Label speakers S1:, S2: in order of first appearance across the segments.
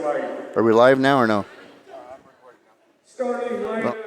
S1: Are we live now or no?
S2: Starting lineup.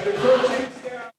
S2: The coaching staff.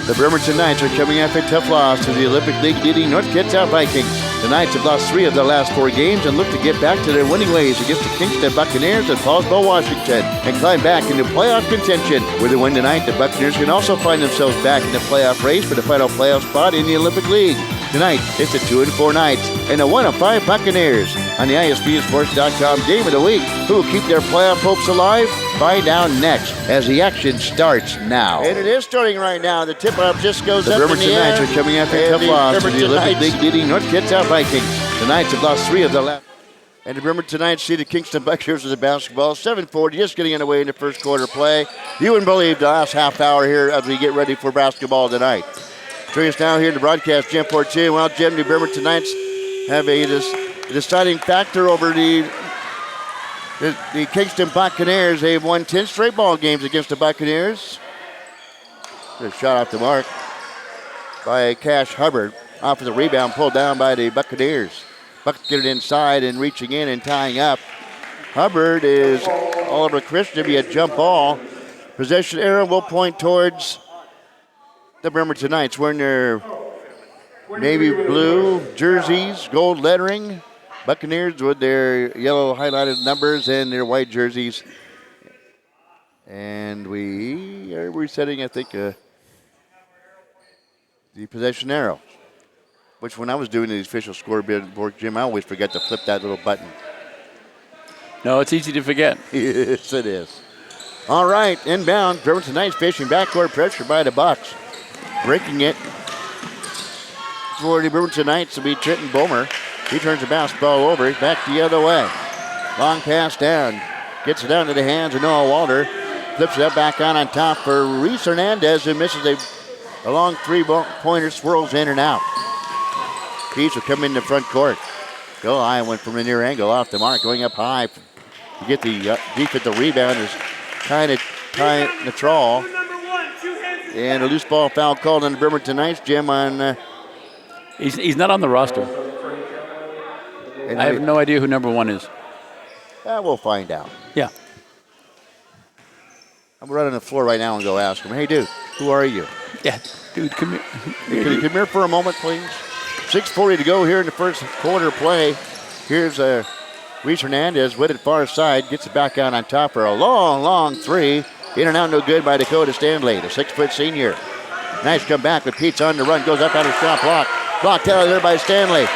S1: The Bremerton Knights are coming off a tough loss to the Olympic League leading North Kitsap Vikings. The Knights have lost 3 of their last 4 games and look to get back to their winning ways against the Kingston Buccaneers at Fallsville, Washington, and climb back into playoff contention. With a win tonight, the Buccaneers can also find themselves back in the playoff race for the final playoff spot in the Olympic League. Tonight, it's the 2-4 Knights and the 1-5 Buccaneers. On the ISBSports.com Game of the Week, who will keep their playoff hopes alive? Find out next as the action starts now. And it is starting right now. The tip-off just goes up in the air. The Bremerton Knights are coming off a tough loss to the Olympic League leading North Kitsap Vikings. The Knights have lost 3 of their last. And the Bremerton Knights see the Kingston Buccaneers with the basketball. 7:40, just getting underway in the first quarter play. You wouldn't believe the last half hour here as we get ready for basketball tonight. Joining us now here in the broadcast, Jim Fortier. Well, Jim, the Bremerton Knights have a deciding factor over the Kingston Buccaneers. They've won 10 straight ball games against the Buccaneers. A shot off the mark by Cash Hubbard. Off of the rebound, pulled down by the Buccaneers. Bucks get it inside and reaching in and tying up. Hubbard is Oliver Christian. Be a jump ball. Possession arrow will point towards the Bremerton Knights wearing their navy blue jerseys, gold lettering. Buccaneers with their yellow highlighted numbers and their white jerseys. And we are resetting, I think, the possession arrow. Which when I was doing the official scoreboard, Jim, I always forget to flip that little button.
S3: No, it's easy to forget.
S1: Yes, it is. All right, inbound. Bremerton Knights facing backcourt pressure by the Bucks. Breaking it for the Bremerton Knights to be Trenton Bomer. He turns the basketball over. Back the other way. Long pass down. Gets it down to the hands of Noah Walter. Flips it up back on top for Reese Hernandez, who misses a long three-pointer, swirls in and out. Peace will come in the front court. Go high, went from a near angle off the mark, going up high. To get the defensive rebound is kind of tying the trawl. And a loose ball foul called on the Bremerton Knights, Jim, on...
S3: He's not on the roster. I have no idea who number 1 is.
S1: We'll find out.
S3: Yeah.
S1: I'm right on the floor right now and go ask him, hey, dude, who are you?
S3: Yeah, dude, come here.
S1: Can you come here for a moment, please? 6:40 to go here in the first quarter play. Here's Luis Hernandez with it far side. Gets it back out on top for a long three. In and out, no good by Dakota Stanley, the 6-foot senior. Nice comeback with Pete's on the run. Goes up on a shot block. Blocked out of there by Stanley.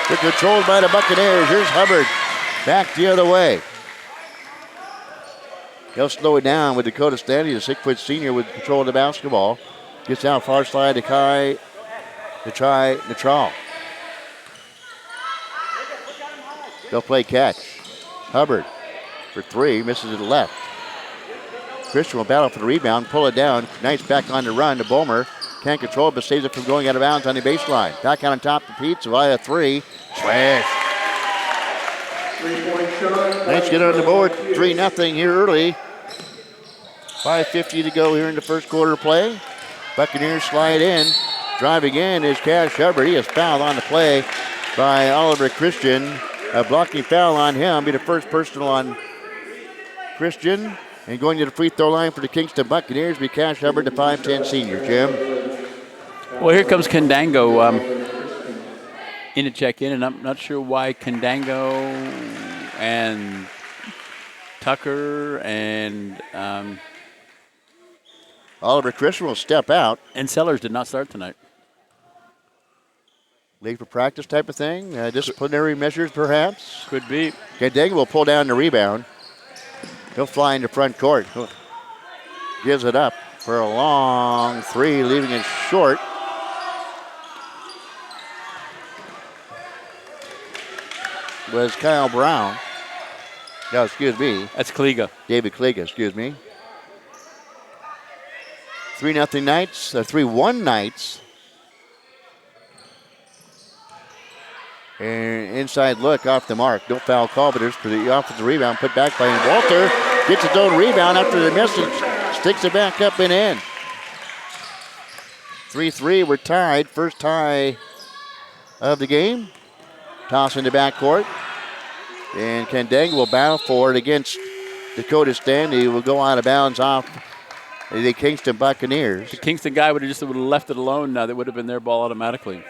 S1: They're controlled by the Buccaneers. Here's Hubbard. Back the other way. They'll slow it down with Dakota Stanley, the 6-foot senior, with control of the basketball. Gets out far slide to Kai. To try Natral. They'll play catch. Hubbard for three. Misses it to the left. Christian will battle for the rebound. Pull it down. Knight's back on the run to Bomer. Can't control it, but saves it from going out of bounds on the baseline. Back out on top to Pete. Via three. Swish. Knights get on the board. 3-0 here early. 5:50 to go here in the first quarter play. Buccaneers slide in. Driving in is Cash Hubbard. He is fouled on the play by Oliver Christian. A blocking foul on him. Be the first personal on Christian. And going to the free throw line for the Kingston Buccaneers be Cash Hubbard, the 5'10 senior. Jim?
S3: Well, here comes Candango in to check in, and I'm not sure why Candango and Tucker and
S1: Oliver Christian will step out.
S3: and Sellers did not start tonight.
S1: Late for practice type of thing. Disciplinary measures, perhaps.
S3: Could be.
S1: Candango will pull down the rebound. He'll fly into front court. Gives it up for a long three, leaving it short. Was Kyle Brown. No, excuse me.
S3: That's Kliga.
S1: David Kliga, excuse me. 3-0 Knights, 3-1 Knights. And inside look off the mark. No foul call, but there's for the offensive rebound put back by Walter. Gets his own rebound after the message. Sticks it back up and in. 3-3, we're tied. First tie of the game. Toss in the backcourt. And Candango will battle for it against Dakota Stanley. Will go out of bounds off the Kingston Buccaneers.
S3: The Kingston guy would have left it alone. That would have been their ball automatically.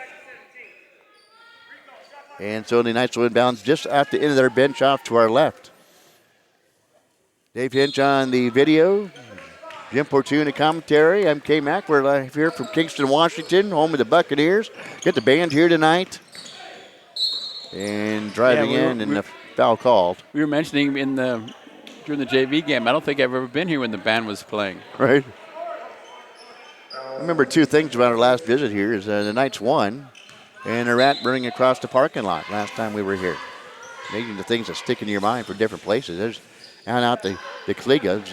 S1: And so the Knights will inbounds just at the end of their bench off to our left. Dave Hinch on the video. Jim Portune in commentary. I'm K Mack. We're live here from Kingston, Washington, home of the Buccaneers. Get the band here tonight. And driving in and the foul called.
S3: We were mentioning during the JV game, I don't think I've ever been here when the band was playing.
S1: Right. I remember two things about our last visit here is the Knights won. And a rat burning across the parking lot last time we were here. Making the things that stick in your mind for different places. There's out the Kliga.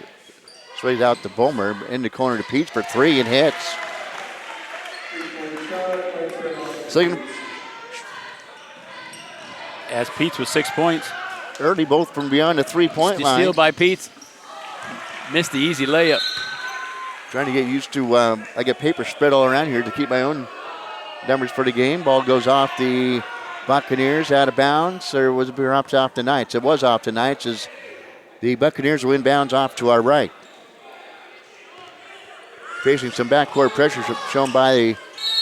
S1: Sways out the Bomer in the corner to Peach for three and hits. Second.
S3: As Pete's with 6 points.
S1: Early both from beyond the 3-point line.
S3: Steal by Pete's. Missed the easy layup.
S1: Trying to get used to, I get paper spread all around here to keep my own numbers for the game. Ball goes off the Buccaneers out of bounds, or was it perhaps off the Knights? It was off the Knights as the Buccaneers will inbounds off to our right. Facing some backcourt pressure shown by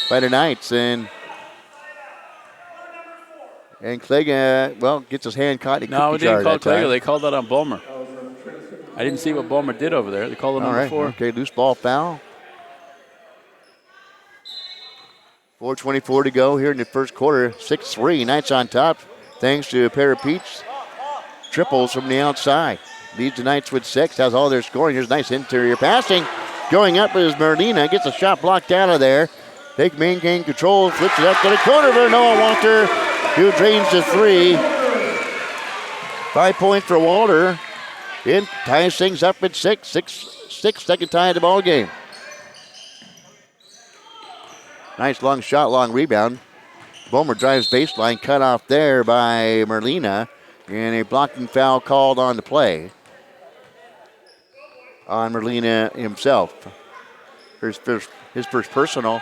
S1: the Knights, and Kliga, gets his hand caught in
S3: No,
S1: cookie
S3: they didn't
S1: jar
S3: call
S1: that time.
S3: Kliga. They called that on Bulmer. I didn't see what Bulmer did over there. They called it on
S1: All right,
S3: 4.
S1: okay, loose ball foul. 4:24 to go here in the first quarter. 6-3, Knights on top, thanks to a pair of Pete's triples from the outside. Leads the Knights with 6, has all their scoring. Here's nice interior passing. Going up is Merlina, gets a shot blocked out of there. Take maintain control, flips it up to the corner for Noah Walter, who drains the three. 5 points for Walter. It ties things up at 6. 6, second tie of the ball game. Nice long shot, long rebound. Bomer drives baseline, cut off there by Merlina, and a blocking foul called on the play on Merlina himself. His first personal.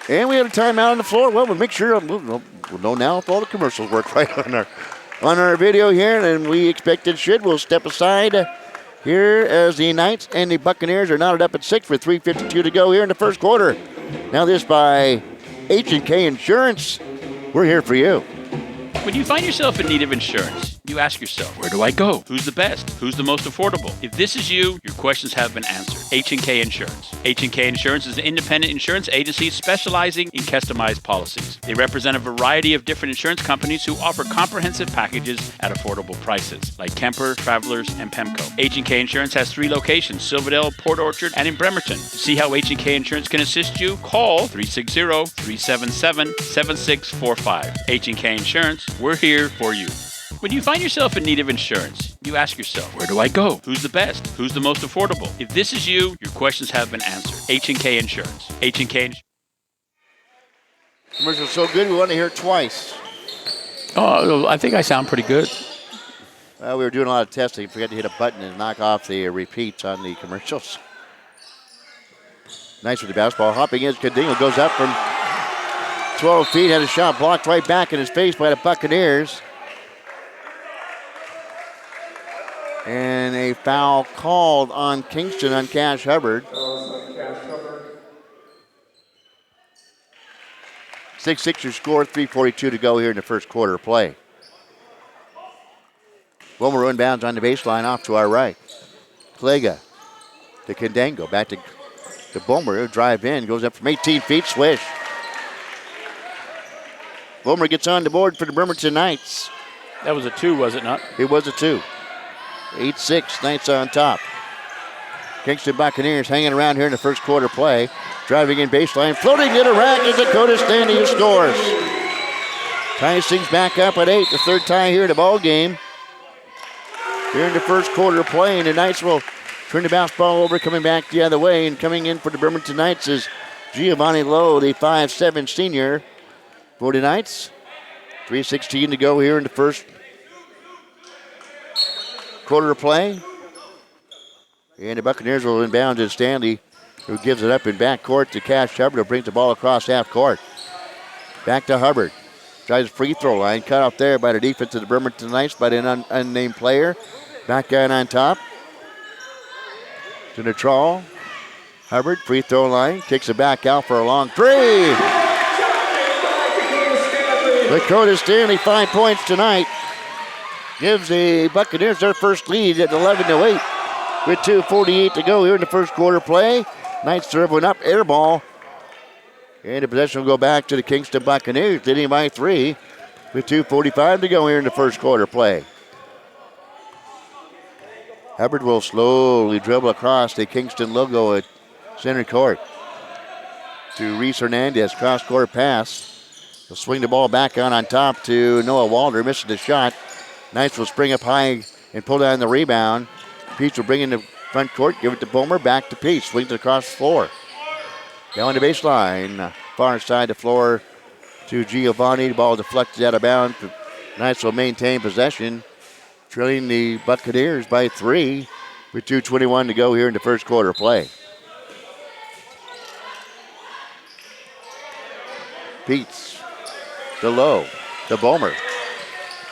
S1: And we have a timeout on the floor. Well, we'll make sure we'll know now if all the commercials work right on our video here, and we expect it should. We'll step aside here as the Knights and the Buccaneers are knotted up at 6 with 3:52 to go here in the first quarter. Now this by H&K Insurance. We're here for you.
S3: When you find yourself in need of insurance, you ask yourself, where do I go? Who's the best? Who's the most affordable? If this is you, your questions have been answered. H&K Insurance. H&K Insurance is an independent insurance agency specializing in customized policies. They represent a variety of different insurance companies who offer comprehensive packages at affordable prices, like Kemper, Travelers, and Pemco. H&K Insurance has 3 locations, Silverdale, Port Orchard, and in Bremerton. To see how H&K Insurance can assist you, call 360-377-7645. H&K Insurance, we're here for you. When you find yourself in need of insurance, you ask yourself, where do I go? Who's the best? Who's the most affordable? If this is you, your questions have been answered. H&K Insurance. H&K Insurance.
S1: Commercial's so good, we want to hear it twice.
S3: Oh, I think I sound pretty good.
S1: Well, we were doing a lot of testing. Forgot to hit a button and knock off the repeats on the commercials. Nice with the basketball. Hopping in, Candango goes up from 12 feet, had a shot blocked right back in his face by the Buccaneers. And a foul called on Kingston on Cash Hubbard. 6-6 your score, 3:42 to go here in the first quarter of play. Wilmer inbounds on the baseline off to our right. Klega to Candango, back to Bulmer, who drive in, goes up from 18 feet, swish. Bulmer gets on the board for the Bremerton Knights.
S3: That was a 2, was it not?
S1: It was a 2. 8-6, Knights on top. Kingston Buccaneers hanging around here in the first quarter play. Driving in baseline, floating to the rack is Dakota Stanley who scores. Ties things back up at 8, the third tie here in the ball game. Here in the first quarter play, and the Knights will turn the basketball over, coming back the other way, and coming in for the Bremerton Knights is Giovanni Lowe, the 5'7" senior for the Knights. 3:16 to go here in the first quarter of play. And the Buccaneers will inbound to Stanley, who gives it up in backcourt to Cash Hubbard, who brings the ball across half court. Back to Hubbard. Tries a free throw line, cut off there by the defense of the Bremerton Knights by an unnamed player. Back down on top. To Natral. Hubbard, free throw line, kicks it back out for a long 3. Dakota Stanley, 5 points tonight. Gives the Buccaneers their first lead at 11-8. With 2:48 to go here in the first quarter play. Knights dribbling up, air ball. And the possession will go back to the Kingston Buccaneers, leading by 3 with 2:45 to go here in the first quarter play. Hubbard will slowly dribble across the Kingston logo at center court to Reese Hernandez, cross-court pass. He'll swing the ball back on top to Noah Walder, missing the shot. Knights will spring up high and pull down the rebound. Peach will bring in the front court, give it to Bulmer, back to Peach, swings it across the floor. Down the baseline, far side of the floor to Giovanni. The ball deflected out of bounds. Knights will maintain possession, trailing the Buccaneers by 3 with 2:21 to go here in the first quarter play. Peets to Lowe, to Bulmer.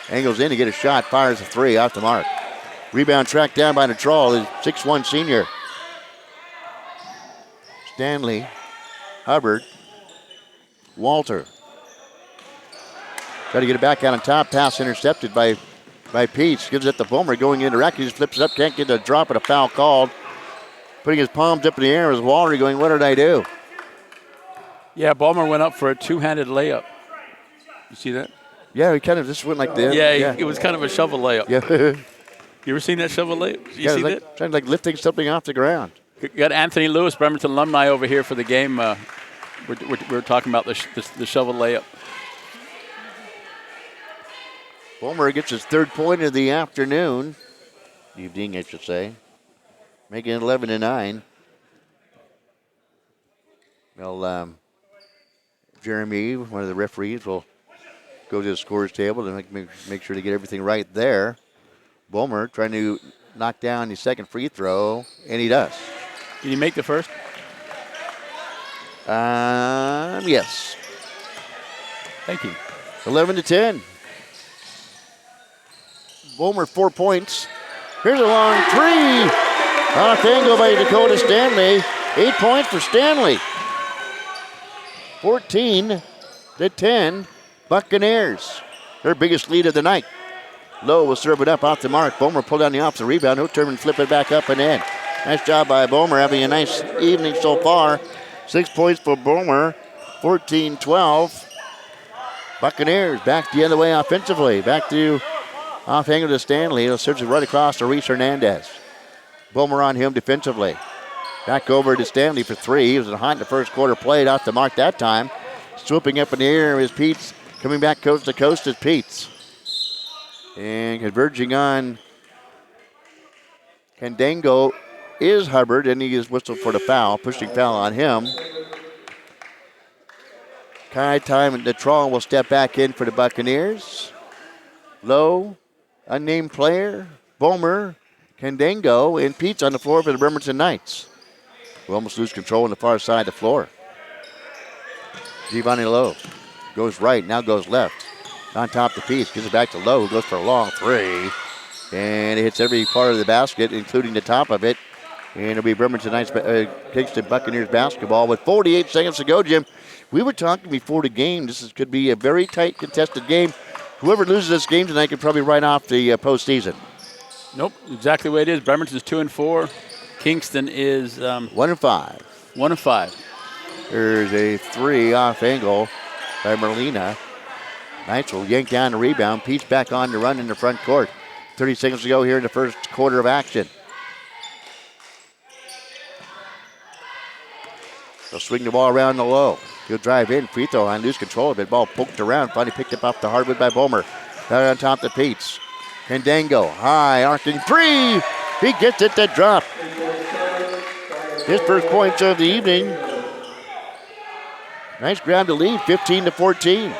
S1: Angles in to get a shot, fires a 3 off the mark. Rebound tracked down by Natral, the 6'1" senior. Stanley, Hubbard, Walter. Try to get it back out on top. Pass intercepted by Peach. Gives it to Bulmer going into rack. He just flips it up. Can't get the drop, and a foul called. Putting his palms up in the air was Walter going, what did I do?
S3: Yeah, Bulmer went up for a two-handed layup. You see that?
S1: Yeah, he kind of just went like this.
S3: Yeah, it was kind of a shovel layup.
S1: Yeah.
S3: You ever seen that shovel layup? You see
S1: like,
S3: that?
S1: Trying to like lifting something off the ground.
S3: We got Anthony Lewis, Bremerton alumni, over here for the game. We're talking about the shovel layup.
S1: Bulmer gets his third point of the evening, I should say. Making it 11-9. Well, Jeremy, one of the referees, will go to the scorer's table to make sure to get everything right there. Bulmer trying to knock down the second free throw, and he does.
S3: Did he make the first?
S1: Yes.
S3: Thank you.
S1: 11-10. Bulmer 4 points. Here's a long 3. Off angle by Dakota Stanley. 8 points for Stanley. 14-10, Buccaneers. Their biggest lead of the night. Lowe will serve it up off the mark. Bomer pulled down the offensive rebound. He'll turn and flip it back up and in. Nice job by Bomer, having a nice evening so far. 6 points for Bomer, 14-12. Buccaneers back the other way offensively. Back to off angle to Stanley. He'll search it right across to Reese Hernandez. Bomer on him defensively. Back over to Stanley for three. He was hot in the first quarter, played off the mark that time. Swooping up in the air is Peets. Coming back coast to coast is Peets. And converging on Candango is Hubbard, and he is whistled for the foul. Pushing foul on him. Kai Time and Natron will step back in for the Buccaneers. Lowe, unnamed player, Bomer, Candango, and Peets on the floor for the Bremerton Knights. We almost lose control on the far side of the floor. Giovanni Lowe goes right, now goes left. On top to Peets, gives it back to Lowe, who goes for a long three. And it hits every part of the basket, including the top of it. And it'll be Bremerton Knights, Kingston Buccaneers basketball with 48 seconds to go, Jim. We were talking before the game. Could be a very tight, contested game. Whoever loses this game tonight could probably write off the postseason.
S3: Nope, exactly the way it is. Bremerton's 2-4. Kingston is
S1: 1-5.
S3: 1-5.
S1: There's a three off angle by Merlina. Knights will yank down the rebound. Peets back on to run in the front court. 30 seconds to go here in the first quarter of action. They'll swing the ball around the low. He'll drive in. Free throw line. Lose control of it. Ball poked around. Finally picked up off the hardwood by Bomer. Down on top to Peets. Candango. High. Arcing three. He gets it to drop. His first points of the evening. Nice ground to lead. 15-14.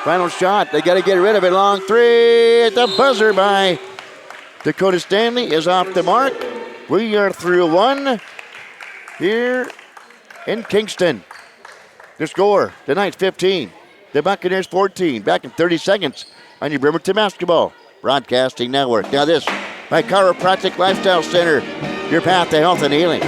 S1: Final shot. They got to get rid of it. Long three at the buzzer by Dakota Stanley is off the mark. We are through one here in Kingston. The score, the Knights 15, the Buccaneers 14. Back in 30 seconds on your Bremerton Basketball Broadcasting Network. Now this, my Chiropractic Lifestyle Center, your path to health and healing.